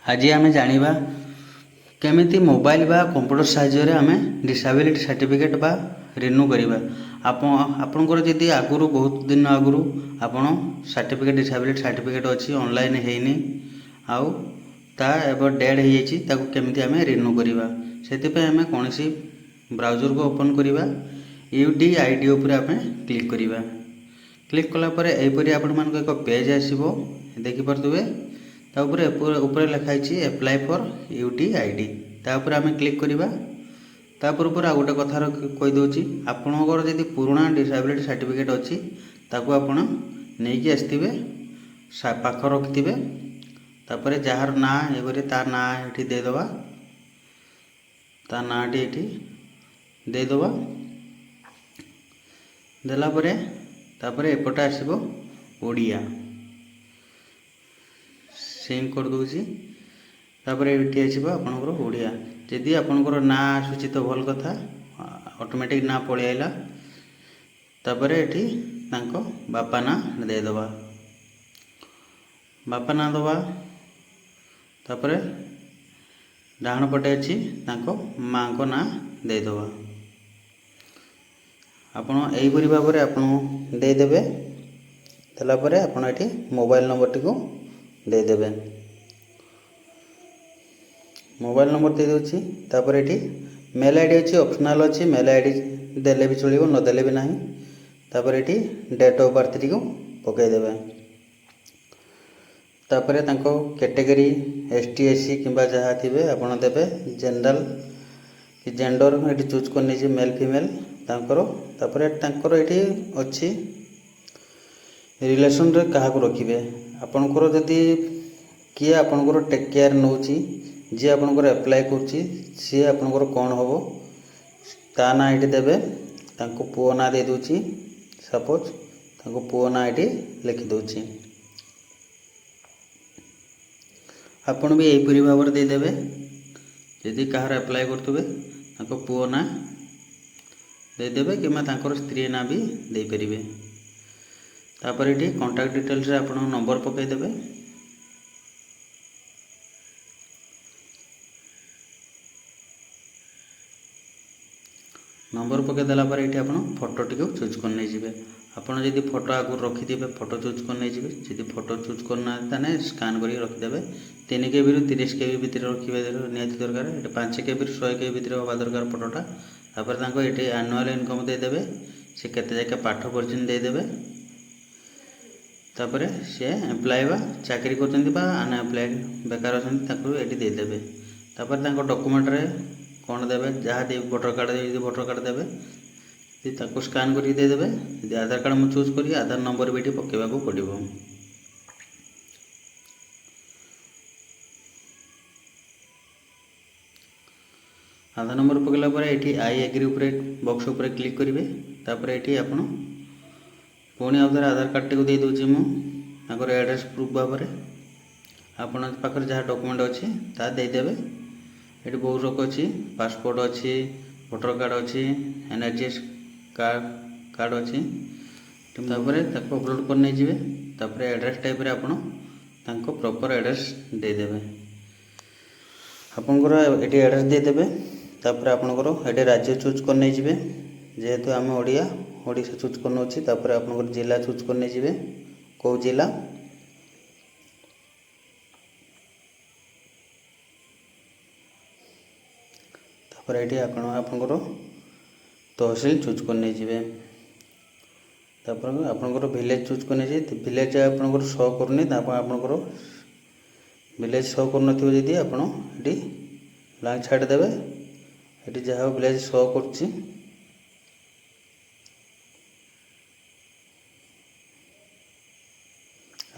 आज आम जाना केमी मोबाइल बा कंप्यूटर साहाय्य आम डिसेबिलिटी सर्टिफिकेट बा रिन्यू करवा। आपणकर जदि आगु बहुत दिन आगु आपण सर्टिफिकेट डिसेबिलिटी सर्टिफिकेट अच्छी ऑनलाइन होनी आउ ता एवं डेड हो केमी आम रिन्यू करवा से आम कौन ब्राउजर को ओपन करवा UDID उपर आम क्लिक करवा। क्लिक कलापर यहपरी आपण मान एक पेज आसो देखिपे तापर ऊपर लिखाई एप्लाय फॉर UDID तापर आम क्लिक करवा। तापर ऊपर आ गोटे कथार कहीदे आपणकर जदि पुराणा डिसेबिलिटी सर्टिफिकेट अच्छी ताकू आपण नहीं आसवे पाख रखिथे तापर जार ना ये ता ना ये देदबा ता नाटी ये देदबा देलापर तापर एपटे आसब ओडिया सेम कर दूसरी तापर ये आसब आपणकर ओडिया जदि आपणकर ना आसूची तो भल कथा ऑटोमेटिक ना पलि आइला तापर ये बापा ना देदबा बापा ना दबा तापर डाहण पटे अच्छी माँ को ना देदबा आपण यहीपरि भाव में आपन देदेवे देलापर आपन ये मोबाइल नंबर टी को देदेवे मोबाइल नंबर दे दूसरी तापर ये मेल आईडी अच्छी ऑप्शनल अच्छी मेल आईडी देले भी चलो नदेले भी नहीं तापर ये डेट ऑफ बर्थ टी को पकईदेवे तापर कैटेगरी ST SC किंबा जहाँ थे आपड़ देवे जनरल कि जेंडर ये चूज करनी मेल फीमेल तापर ये अच्छी रिलेशन रे क्या रखिए आपणकर जदि किए आपणकर टेक केयर नौ जी आपणकर एप्लाय करुच्ची सी आपणकर कौन हम ता ना ये देवे पुओ ना दे दूची सपोज पुओ ना ये लिखिदे आपन भी यहीपरि भाव में देदेवे यदि कहार एप्लाय करुवे पुओ ना देदेवे कि स्त्री ना भी दे पारे तापर ये कॉन्टैक्ट डिटेल्स रे आपन नंबर पकईदेवे नंबर पकईदेला ये आप फोटो टी चूज कर नहीं जाए आपड़ जदि फोटो आगु रखिथे फोटो चूज कर नहीं जाए जदि फोटो चूज करना ताने स्कान कर रखिदेवे 3 KB रू 30 KB भितर रखिए निहाती दरकार ये 5 KB रू 100 KB भितर हवा दरकार फोटोटा तापर ये एनुअल इनकम देदेवे से केते जाके पाठ पढ़छन देदेवे तापर सी एम्प्लॉय बा चाकरी करछन अनएम्प्लॉयड बेकार अच्छा ये देदेवे तापर डॉक्यूमेंट रे कौन देवे जहाँ दे वोटर कार्ड देवे स्कान कर देदेवे यदि आधार कार्ड मुझे चूज करी आधार नंबर भी ये पकेबा पड़ो आधार नंबर पकड़ा ये आई एग्री उपरे बॉक्स उपरे क्लिक करेंगे तापर ये आप पुणी आउे आधार कार्ड टी दे दूसरी मुझे एड्रेस प्रूफ भाव में आपण पाखे जहाँ डॉक्यूमेंट अच्छी ता देदेवे ये बहुत रोक अच्छी पासपोर्ट अच्छी वोटर कार्ड अच्छी NRGS कार्ड अच्छी तापर अपलोड कर नहीं जाए तापर एड्रेस टाइप रे आपण प्रॉपर एड्रेस देदेवे आपणकर ये एड्रेस देदेवे तापर आपणकर ये राज्य चूज कर नहीं जाए जेहेतु आम ओडिशा चूज करना अच्छी तापर आपणकर जिला चूज कर नहीं जाए कौ जिला तापर ये आपणकर तहसील चूज कर नहीं जाए तापर आपणकर विलेज चूज कर नहीं जाए विलेज आपणकर शो करनी आपणकर विलेज शो कर जदि आपड़ ये ब्लांक छाड़देवे ये जहाँ विलेज शो कर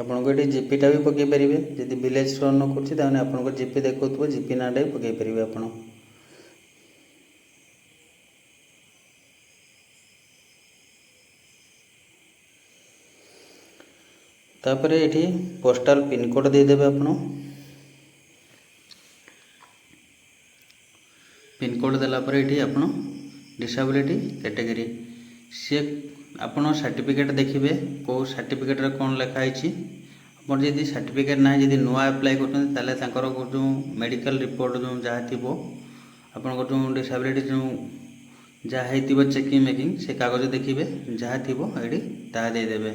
आपको ये जीपीटा भी पकई पारे जदि विलेज शो न कर जीपी देखो जीपी नाटा भी पकई पारे आप तापर ये पोस्टाल पिन कोड देदेवे आप पिन कोड देलापर ये आप डिसेबिलिटी कैटेगरी सी आप सर्टिफिकेट देखिए कौ सर्टिफिकेट कौन लिखाई ଆପଣ ଯଦି ସାର୍ଟିଫିକେଟ୍ ନାହିଁ, ଯଦି ନୂଆ ଆପ୍ଲାଏ କରୁଛନ୍ତି, ତାହେଲେ ତାଙ୍କର ଯେଉଁ ମେଡ଼ିକାଲ ରିପୋର୍ଟ ଯେଉଁ ଯାହା ଥିବ, ଆପଣଙ୍କର ଯେଉଁ ଡିସାବିଲିଟି ଯେଉଁ ଯାହା ହେଇଥିବ ଚେକିଂ ମେକିଂ, ସେ କାଗଜ ଦେଖିବେ, ଯାହା ଥିବ ଏଇଠି ତାହା ଦେଇଦେବେ।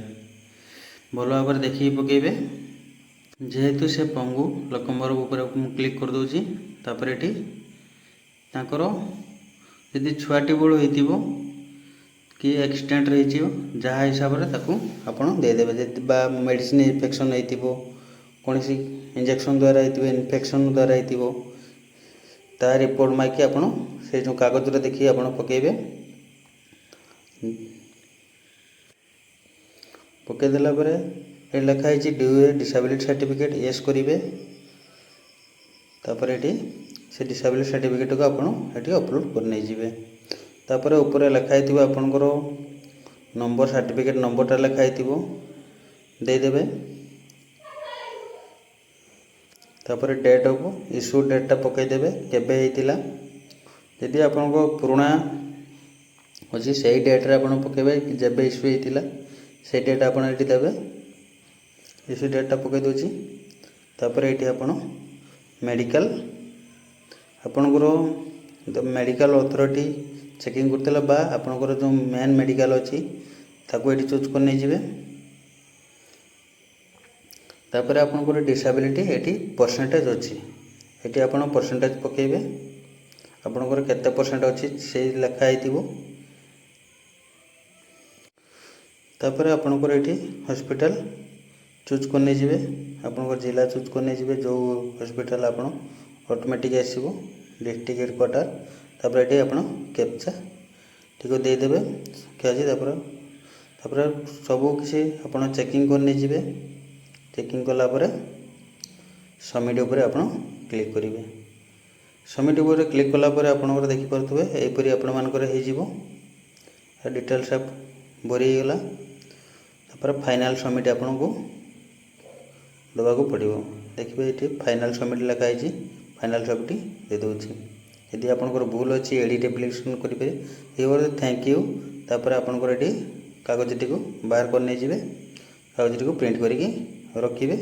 ଭଲ ଭାବରେ ଦେଖିକି ପକାଇବେ। ଯେହେତୁ ସେ ପଙ୍ଗୁ ଲୋକଙ୍କର ଉପରେ ମୁଁ କ୍ଲିକ୍ କରିଦେଉଛି। ତାପରେ ଏଠି ତାଙ୍କର ଯଦି ଛୁଆଟି ବେଳୁ ହେଇଥିବ କି ଆକ୍ସିଡେଣ୍ଟ ହେଇଯିବ, ଯାହା ହିସାବରେ ତାକୁ ଆପଣ ଦେଇଦେବେ। ଯଦି ବା ମେଡ଼ିସିନ ଇନଫେକ୍ସନ୍ ହେଇଥିବ, କୌଣସି ଇଞ୍ଜେକ୍ସନ୍ ଦ୍ୱାରା ହେଇଥିବ, ଇନଫେକ୍ସନ୍ ଦ୍ୱାରା ହେଇଥିବ, ତା ରିପୋର୍ଟ ମାଗିକି ଆପଣ ସେ ଯେଉଁ କାଗଜରେ ଦେଖିକି ଆପଣ ପକାଇବେ। ପକାଇ ଦେଲା ପରେ ଏଠି ଲେଖା ହେଇଛି ଡ୍ୟୁ ଏ ଡିସାବିଲିଟି ସାର୍ଟିଫିକେଟ୍, ୟେସ୍ କରିବେ। ତାପରେ ଏଠି ସେ ଡିସାବିଲିଟି ସାର୍ଟିଫିକେଟକୁ ଆପଣ ଏଠି ଅପଲୋଡ଼ କରି ନେଇଯିବେ। ତାପରେ ଉପରେ ଲେଖା ହେଇଥିବ ଆପଣଙ୍କର ନମ୍ବର, ସାର୍ଟିଫିକେଟ୍ ନମ୍ବରଟା ଲେଖା ହେଇଥିବ, ଦେଇଦେବେ। ତାପରେ ଡେଟ୍ ଅଫ୍ ଇସ୍ୟୁ ଡେଟ୍ଟା ପକାଇଦେବେ, କେବେ ହେଇଥିଲା। ଯଦି ଆପଣଙ୍କ ପୁରୁଣା ଅଛି ସେଇ ଡେଟ୍ରେ ଆପଣ ପକାଇବେ, ଯେବେ ଇସ୍ୟୁ ହେଇଥିଲା ସେଇ ଡେଟ୍ ଆପଣ ଏଠି ଦେବେ। ଇସ୍ୟୁ ଡେଟ୍ଟା ପକାଇ ଦେଉଛି। ତାପରେ ଏଇଠି ଆପଣ ମେଡ଼ିକାଲ, ଆପଣଙ୍କର ମେଡ଼ିକାଲ ଅଥରିଟି ଚେକିଂ କରୁଥିଲା ବା ଆପଣଙ୍କର ଯେଉଁ ମେନ୍ ମେଡ଼ିକାଲ ଅଛି ତାକୁ ଏଠି ଚୁଜ୍ କରି ନେଇଯିବେ। ତାପରେ ଆପଣଙ୍କର ଡିସାବିଲିଟି ଏଠି ପରସେଣ୍ଟେଜ୍ ଅଛି, ଏଠି ଆପଣ ପରସେଣ୍ଟେଜ୍ ପକାଇବେ। ଆପଣଙ୍କର କେତେ ପରସେଣ୍ଟ ଅଛି ସେଇ ଲେଖା ହେଇଥିବ। ତାପରେ ଆପଣଙ୍କର ଏଠି ହସ୍ପିଟାଲ ଚୁଜ୍ କରି ନେଇଯିବେ, ଆପଣଙ୍କର ଜିଲ୍ଲା ଚୁଜ୍ କରି ନେଇଯିବେ, ଯେଉଁ ହସ୍ପିଟାଲ ଆପଣ ଅଟୋମେଟିକ୍ ଆସିବ ଡିଷ୍ଟ୍ରିକ୍ଟ ହେଡ଼କ୍ୱାର୍ଟର। ତାପରେ ଏଠି ଆପଣ କ୍ୟାପଚା ଟିକେ ଦେଇଦେବେ ଅଛି। ତାପରେ ସବୁ କିଛି ଆପଣ ଚେକିଂ କରି ନେଇଯିବେ। ଚେକିଂ କଲା ପରେ ସବମିଟ୍ ଉପରେ ଆପଣ କ୍ଲିକ୍ କରିବେ। ସବମିଟ୍ ଉପରେ କ୍ଲିକ୍ କଲା ପରେ ଆପଣଙ୍କର ଦେଖିପାରୁଥିବେ ଏହିପରି ଆପଣମାନଙ୍କର ହେଇଯିବ। ଡିଟେଲ୍ସ ଭରି ହେଇଗଲା। ତାପରେ ଫାଇନାଲ୍ ସବମିଟ୍ ଆପଣଙ୍କୁ ଦେବାକୁ ପଡ଼ିବ। ଦେଖିବେ ଏଠି ଫାଇନାଲ୍ ସବମିଟ୍ ଲେଖା ହେଇଛି, ଫାଇନାଲ୍ ସବମିଟ୍ ଦେଇଦେଉଛି। ଯଦି ଆପଣଙ୍କର ଭୁଲ ଅଛି ଏଡ଼ିଟ୍ ଆପ୍ଲିକେସନ୍ କରିପାରିବେ। ଏଇଭଳି ଥ୍ୟାଙ୍କ ୟୁ। ତାପରେ ଆପଣଙ୍କର ଏଠି କାଗଜଟିକୁ ବାହାର କରି ନେଇଯିବେ, କାଗଜଟିକୁ ପ୍ରିଣ୍ଟ କରିକି ରଖିବେ।